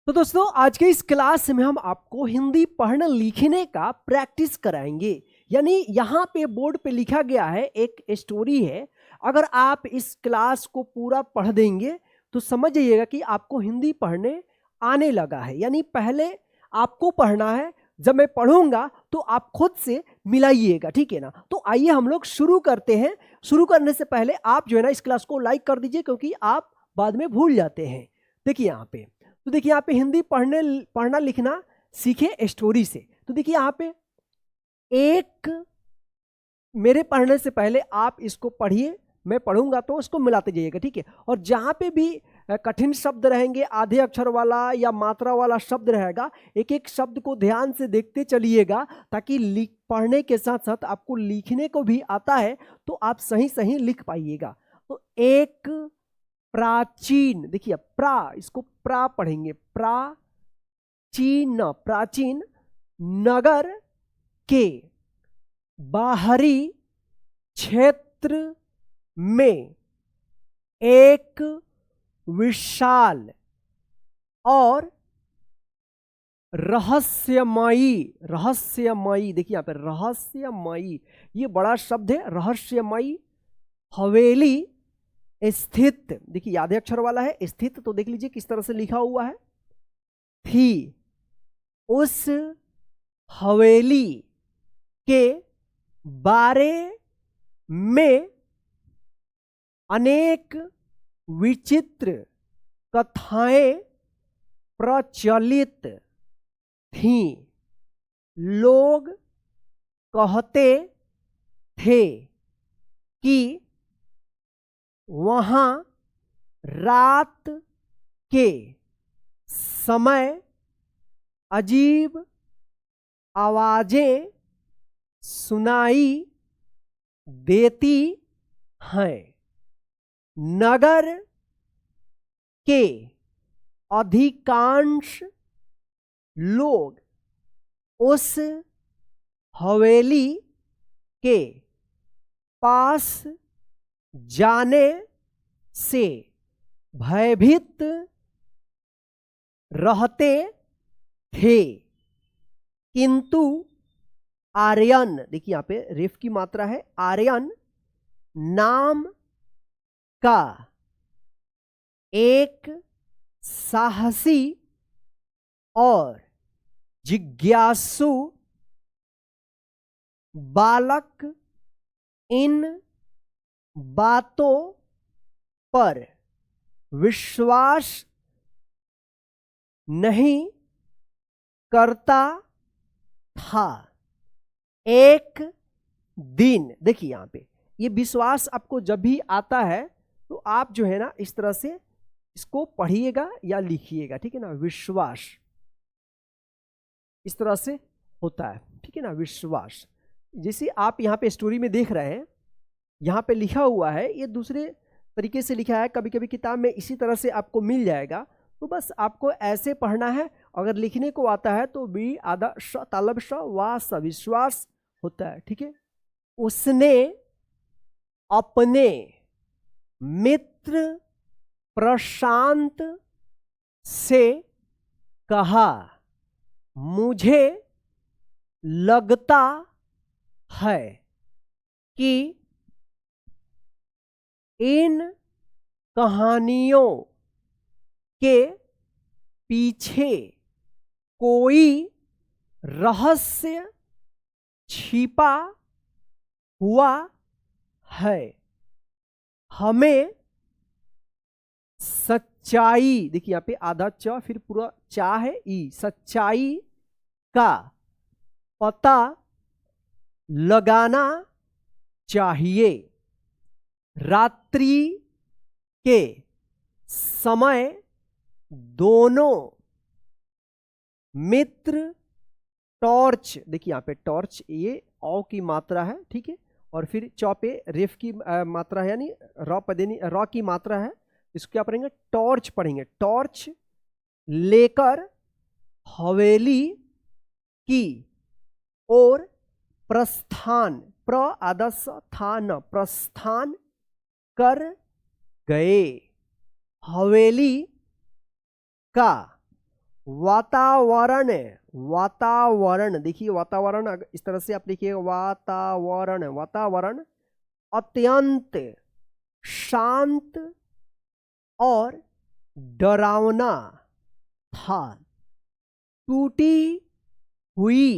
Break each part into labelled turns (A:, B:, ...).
A: तो दोस्तों आज के इस क्लास में हम आपको हिंदी पढ़ने लिखने का प्रैक्टिस कराएंगे। यानी यहाँ पे बोर्ड पे लिखा गया है, एक स्टोरी है। अगर आप इस क्लास को पूरा पढ़ देंगे तो समझ जाइएगा कि आपको हिंदी पढ़ने आने लगा है। यानी पहले आपको पढ़ना है, जब मैं पढ़ूंगा तो आप खुद से मिलाइएगा, ठीक है ना। तो आइए हम लोग शुरू करते हैं। शुरू करने से पहले आप जो है ना इस क्लास को लाइक कर दीजिए, क्योंकि आप बाद में भूल जाते हैं। देखिए यहाँ पे, तो देखिए यहाँ पे हिंदी पढ़ना लिखना सीखे स्टोरी से। तो देखिए यहाँ पे एक, मेरे पढ़ने से पहले आप इसको पढ़िए, मैं पढ़ूंगा तो उसको मिलाते जाइएगा, ठीक है। और जहाँ पे भी कठिन शब्द रहेंगे, आधे अक्षर वाला या मात्रा वाला शब्द रहेगा, एक एक शब्द को ध्यान से देखते चलिएगा, ताकि पढ़ने के साथ साथ आपको लिखने को भी आता है तो आप सही सही लिख पाइएगा। तो एक प्राचीन, देखिए इसको प्रा पढ़ेंगे, प्राचीन, प्राचीन नगर के बाहरी क्षेत्र में एक विशाल और रहस्यमयी, देखिए यहाँ पे रहस्यमयी, ये बड़ा शब्द है, रहस्यमयी हवेली स्थित, देखिए आधे अक्षर वाला है स्थित, तो देख लीजिए किस तरह से लिखा हुआ है, थी। उस हवेली के बारे में अनेक विचित्र कथाएं प्रचलित थीं। लोग कहते थे कि वहां रात के समय अजीब आवाजें सुनाई देती हैं। नगर के अधिकांश लोग उस हवेली के पास जाने से भयभीत रहते थे, किंतु आर्यन, देखिए यहाँ पे रेफ की मात्रा है, आर्यन नाम का एक साहसी और जिज्ञासु बालक इन बातों पर विश्वास नहीं करता था। एक दिन, देखिए यहाँ पे ये विश्वास आपको जब भी आता है तो आप जो है ना इस तरह से इसको पढ़िएगा या लिखिएगा, ठीक है ना। विश्वास इस तरह से होता है, ठीक है ना। विश्वास, जैसे आप यहाँ पे स्टोरी में देख रहे हैं, यहाँ पे लिखा हुआ है, ये दूसरे तरीके से लिखा है, कभी कभी किताब में इसी तरह से आपको मिल जाएगा। तो बस आपको ऐसे पढ़ना है। अगर लिखने को आता है तो बी आधा श तालब श वा स, विश्वास होता है, ठीक है। उसने अपने मित्र प्रशांत से कहा, मुझे लगता है कि इन कहानियों के पीछे कोई रहस्य छिपा हुआ है। हमें सच्चाई, देखिए यहाँ पे आधा च फिर पूरा चा है ई, सच्चाई का पता लगाना चाहिए। रात्रि के समय दोनों मित्र टॉर्च, देखिए यहाँ पे टॉर्च, ये औ की मात्रा है, ठीक है। और फिर चौ पे रेफ की मात्रा है, यानी रॉ की मात्रा है। इसको क्या पढ़ेंगे, टॉर्च पढ़ेंगे। टॉर्च लेकर हवेली की ओर प्रस्थान, प्र आदस था न, प्रस्थान कर गए। हवेली का वातावरण, वातावरण देखिए, वातावरण इस तरह से आप लिखिए, वातावरण, वातावरण अत्यंत शांत और डरावना था। टूटी हुई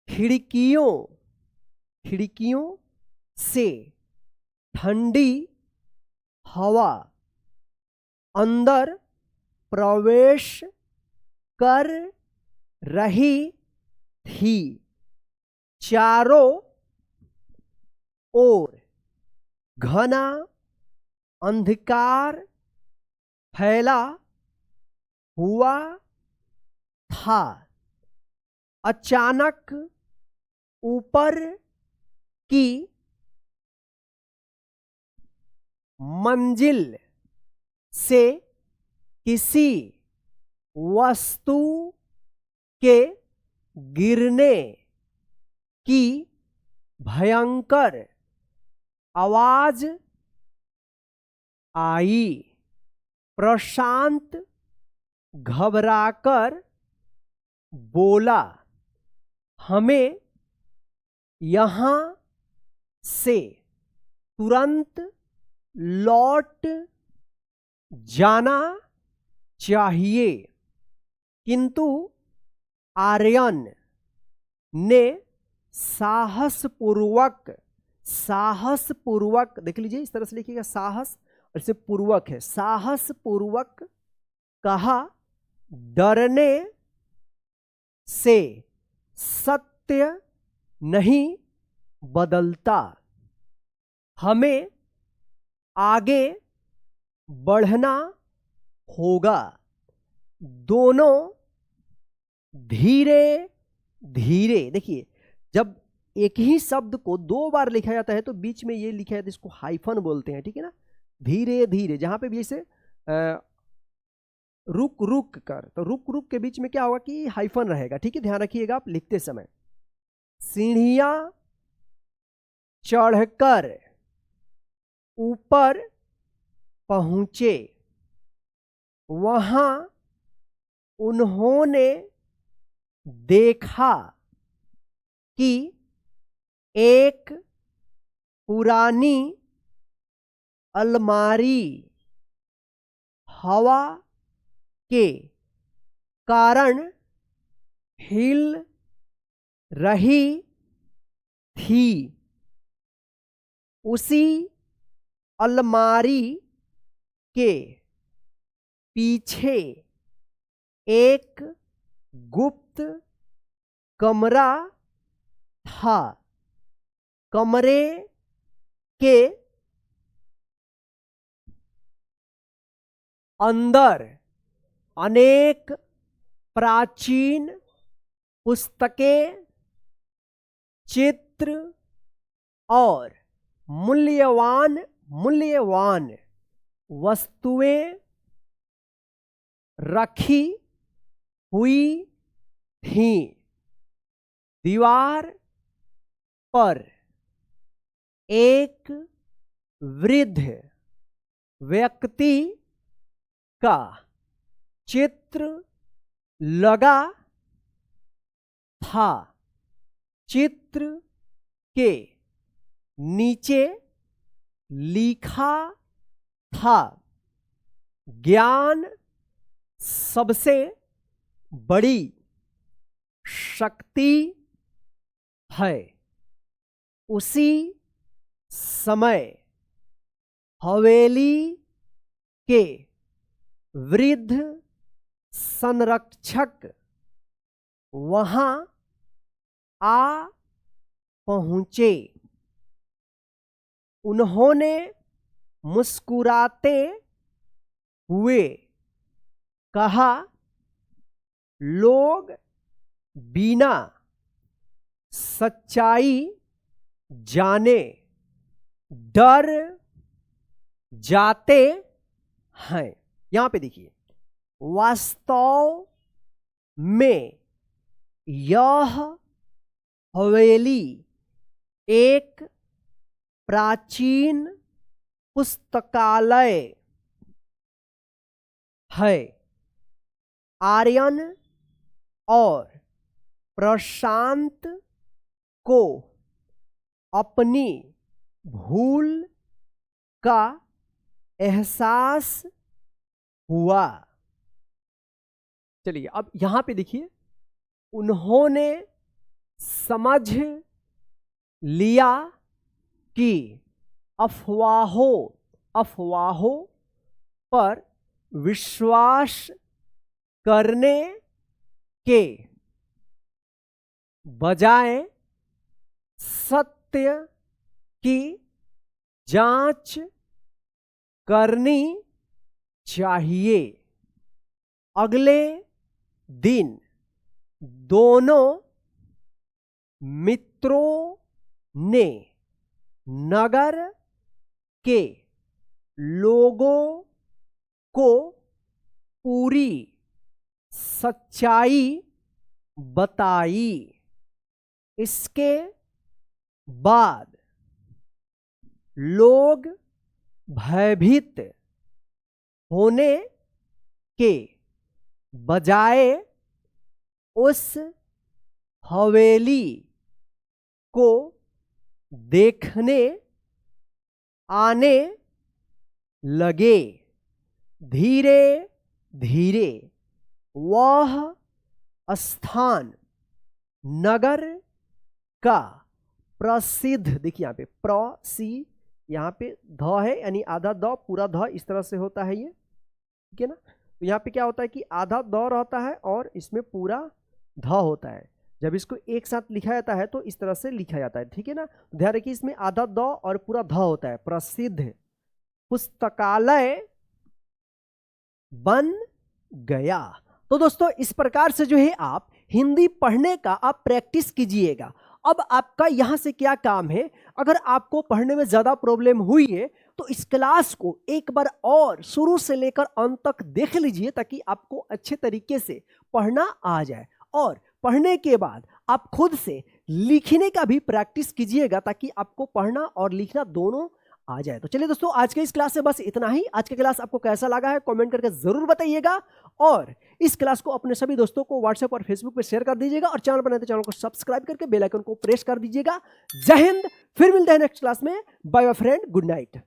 A: खिड़कियों, खिड़कियों से ठंडी हवा अंदर प्रवेश कर रही थी। चारों ओर घना अंधकार फैला हुआ था। अचानक ऊपर की मंजिल से किसी वस्तु के गिरने की भयंकर आवाज आई। प्रशांत घबराकर बोला, हमें यहां से तुरंत लौट जाना चाहिए। किंतु आर्यन ने साहसपूर्वक, साहसपूर्वक देख लीजिए, इस तरह से लिखिएगा, साहस और इसे पूर्वक है, साहसपूर्वक कहा, डरने से सत्य नहीं बदलता। हमें आगे बढ़ना होगा। दोनों धीरे धीरे, देखिए जब एक ही शब्द को दो बार लिखा जाता है तो बीच में ये लिखा जाता है, इसको हाइफन बोलते हैं, ठीक है ना। धीरे धीरे, जहां पे भी जैसे रुक रुक कर, तो रुक रुक के बीच में क्या होगा कि हाइफन रहेगा, ठीक है, ध्यान रखिएगा आप लिखते समय। सीढ़ियां चढ़कर ऊपर पहुंचे। वहां उन्होंने देखा कि एक पुरानी अलमारी हवा के कारण हिल रही थी। उसी अलमारी के पीछे एक गुप्त कमरा था। कमरे के अंदर अनेक प्राचीन पुस्तकें, चित्र और मूल्यवान मूल्यवान वस्तुएं रखी हुई थीं। दीवार पर एक वृद्ध व्यक्ति का चित्र लगा था। चित्र के नीचे लिखा था, ज्ञान सबसे बड़ी शक्ति है। उसी समय हवेली के वृद्ध संरक्षक वहां आ पहुंचे। उन्होंने मुस्कुराते हुए कहा, लोग बिना सच्चाई जाने डर जाते हैं। यहां पे देखिए, वास्तव में यह हवेली एक प्राचीन पुस्तकालय है। आर्यन और प्रशांत को अपनी भूल का एहसास हुआ। चलिए अब यहां पे देखिए, उन्होंने समझ लिया कि अफवाहों पर विश्वास करने के बजाय सत्य की जांच करनी चाहिए। अगले दिन दोनों मित्रों ने नगर के लोगों को पूरी सच्चाई बताई। इसके बाद लोग भयभीत होने के बजाय उस हवेली को देखने आने लगे। धीरे धीरे वह स्थान नगर का प्रसिद्ध, देखिए यहाँ पे प्रसी, यहाँ पे ध है यानी आधा द पूरा ध इस तरह से होता है ये, ठीक है ना। तो यहाँ पे क्या होता है कि आधा द रहता है और इसमें पूरा ध होता है। जब इसको एक साथ लिखा जाता है तो इस तरह से लिखा जाता है, ठीक है ना। तो ध्यान रखिए इसमें आधा द और पूरा ध होता है। प्रसिद्ध पुस्तकालय बन गया। तो दोस्तों इस प्रकार से जो है आप हिंदी पढ़ने का आप प्रैक्टिस कीजिएगा। अब आपका यहां से क्या काम है, अगर आपको पढ़ने में ज्यादा प्रॉब्लम हुई है तो इस क्लास को एक बार और शुरू से लेकर अंत तक देख लीजिए ताकि आपको अच्छे तरीके से पढ़ना आ जाए। और पढ़ने के बाद आप खुद से लिखने का भी प्रैक्टिस कीजिएगा ताकि आपको पढ़ना और लिखना दोनों आ जाए। तो चलिए दोस्तों आज के इस क्लास से बस इतना ही। आज का क्लास आपको कैसा लगा है कमेंट करके जरूर बताइएगा और इस क्लास को अपने सभी दोस्तों को व्हाट्सएप और फेसबुक पे शेयर कर दीजिएगा और चैनल बनाए तो चैनल को सब्सक्राइब करके बेल आइकन को प्रेस कर दीजिएगा। जय हिंद, फिर मिलते हैं नेक्स्ट क्लास में। Bye bye friend, good night.